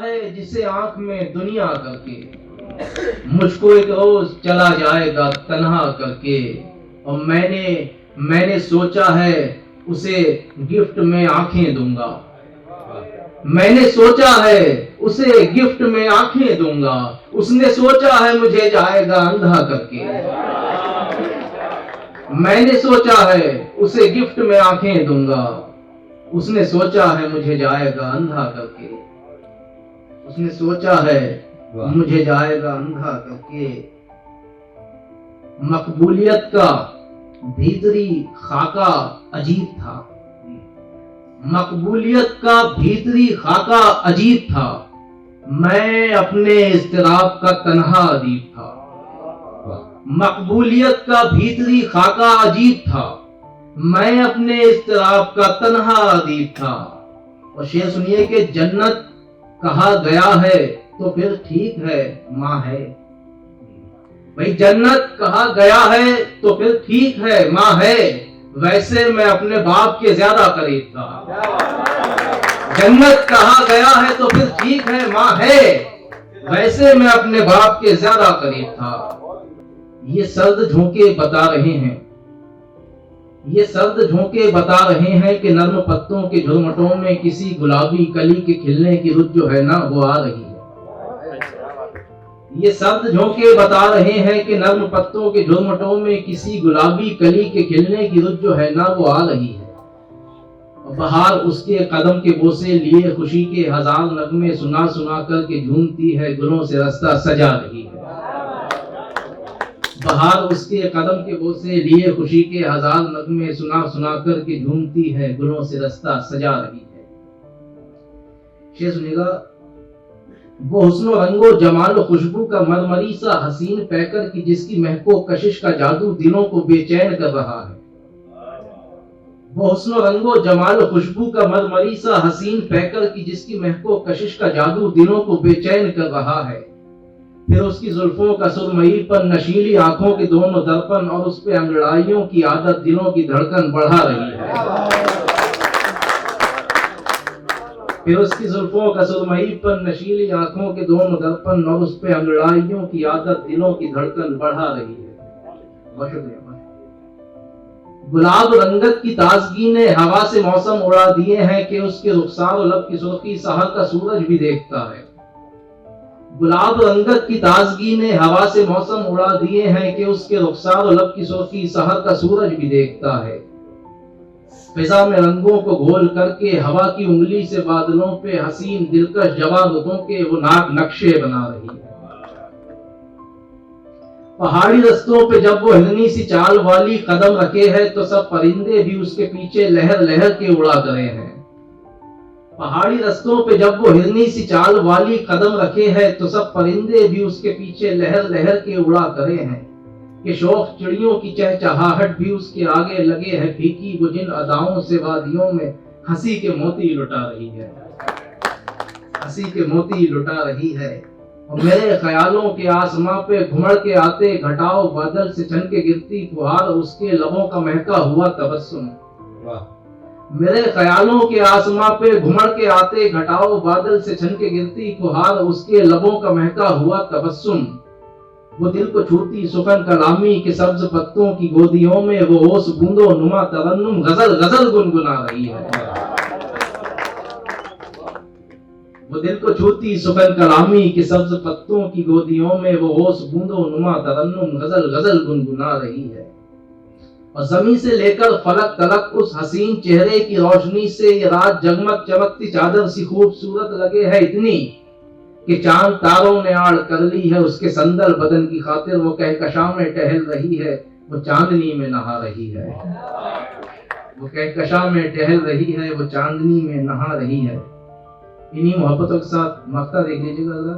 है जिसे आंख में दुनिया करके, मुझको एक रोज चला जाएगा तन्हा करके। और मैंने सोचा है उसे गिफ्ट में आंखें दूंगा, मैंने सोचा है उसे गिफ्ट में आंखें दूंगा। उसने सोचा है मुझे जाएगा अंधा करके, मैंने सोचा है उसे गिफ्ट में आंखें दूंगा। उसने सोचा है मुझे जाएगा अंधा करके, उसने सोचा है मुझे जाएगा अंधा करके। मकबूलियत का भीतरी खाका अजीब था, मकबूलियत का भीतरी खाका अजीब था। मैं अपने इस्तिराब का तन्हा अदीब था, मकबूलियत का भीतरी खाका अजीब था। मैं अपने इस्तिराब का तन्हा अदीब था। और शेर सुनिए कि जन्नत कहा गया है तो फिर ठीक है माँ है। भाई जन्नत कहा गया है तो फिर ठीक है माँ है, वैसे मैं अपने बाप के ज्यादा करीब था। जन्नत कहा गया है तो फिर ठीक है माँ है, वैसे मैं अपने बाप के ज्यादा करीब था। ये सर्द झोंके बता रहे हैं, ये सर्द झोंके बता रहे हैं कि नर्म पत्तों के झुरमुटों में किसी गुलाबी कली के खिलने की रुत जो है ना वो आ रही है। ये सर्द झोंके बता रहे हैं कि नर्म पत्तों के झुरमुटों में किसी गुलाबी कली के खिलने की रुत जो है ना वो आ रही है। बहार उसके कदम के बोसे लिए खुशी के हजार नगमे सुना सुना कर के झूमती है, गुलों से रास्ता सजा रही है। बहार उसके कदम के बोसे लिए खुशी के हजार नगमे सुना सुना कर के झूमती है, गुलों से रास्ता सजा रही है। शेर सुनिएगा। वो हुस्नो रंगो जमाल खुशबू का मरमरी सा हसीन पैकर की जिसकी महको कशिश का जादू दिलों को बेचैन कर रहा है। वो हुस्नो रंगो जमाल खुशबू का मरमरी सा हसीन पैकर की जिसकी महको कशिश का जादू दिलों को बेचैन कर रहा है। फिर उसकी जुल्फों का सुरमई पर नशीली आंखों के दोनों दर्पण और उस पे अंगड़ाइयों की आदत दिलों की धड़कन बढ़ा रही है। फिर उसकी जुल्फों का सुरमई पर नशीली आंखों के दोनों दर्पण और उस पे अंगड़ाइयों की आदत दिलों की धड़कन बढ़ा रही है। बहुत शुक्रिया। गुलाब रंगत की ताजगी ने हवा से मौसम उड़ा दिए हैं कि उसके रुखसार और लब की सुर्खी सहर का सूरज भी देखता है। गुलाब रंगत की ताजगी ने हवा से मौसम उड़ा दिए हैं कि उसके रुखसार और लब की सुर्खी सहर का सूरज भी देखता है। फिजा में रंगों को घोल करके हवा की उंगली से बादलों पे हसीन दिलकश जवां रुतों के वो नाक नक्शे बना रही है। पहाड़ी रस्तों पे जब वो हिरनी सी चाल वाली कदम रखे है तो सब परिंदे भी उसके पीछे लहर लहर के उड़ा करे हैं। पहाड़ी रस्तों पे जब वो हिरनी सी चाल वाली कदम रखे है तो सब परिंदे भी उसके पीछे लहर लहर के उड़ा करे हैं। कि शौक चिड़ियों की चहचहाहट भी उसके आगे लगे है फीकी, वो जिन अदाओं से वादियों में हंसी के मोती लुटा रही है, हंसी के मोती लुटा रही है। और मेरे ख्यालों के आसमां पे घुमड़ के आते घटाओ बादल से छन के गिरती फुहार, उसके लबों का महका हुआ तबस्सुम। मेरे ख्यालों के आसमां पे घुमड़ के आते घटाओ बादल से छन के गिरती फुहार, उसके लबों का महका हुआ तबस्सुम। वो दिल को छूती सुखन कलामी के सब्ज पत्तों की गोदियों में वो ओस बूंदो नुमा तरन्नुम गजल गजल गुनगुना रही है। वो दिल को छूती सुखन कलामी के सब्ज पत्तों की गोदियों में वो ओस बूंदो नुमा तरन्नुम गजल गजल गुनगुना रही है। और जमीन से लेकर फलक तलक उस हसीन चेहरे की रोशनी से ये रात जगमग चमकती चादर सी खूबसूरत लगे है इतनी कि चांद तारों ने आड़ कर ली है उसके संदल बदन की खातिर। वो कहकशां में टहल रही है, वो चांदनी में नहा रही है। वो कहकशां में टहल रही है, वो चांदनी में नहा रही है। इन्हीं मोहब्बतों के साथ मक्ता देख लीजिएगा।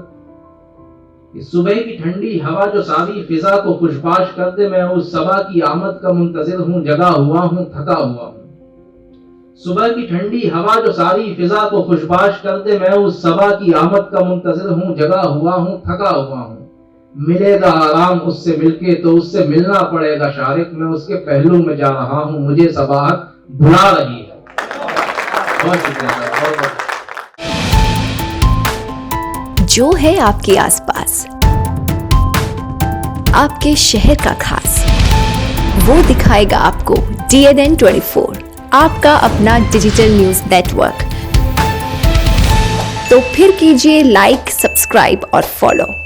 इस सुबह की ठंडी हवा जो सारी फिजा को खुशबाश कर दे, मैं उस सबा की आमद का मुंतजिर हूँ, जगा हुआ हूँ, थका हुआ हूँ। सुबह की ठंडी हवा जो सारी फिजा को खुशबाश कर दे, मैं उस सबा की आमद का मुंतजिर हूँ, जगा हुआ हूँ, थका हुआ हूँ। मिलेगा आराम उससे मिलके तो उससे मिलना पड़ेगा शारिक, मैं उसके पहलू में जा रहा हूँ, मुझे सबाहत भुला रही है। बहुत शुक्रिया। जो है आपके आसपास, आपके शहर का खास, वो दिखाएगा आपको DNN 24, आपका अपना डिजिटल न्यूज नेटवर्क। तो फिर कीजिए लाइक, सब्सक्राइब और फॉलो।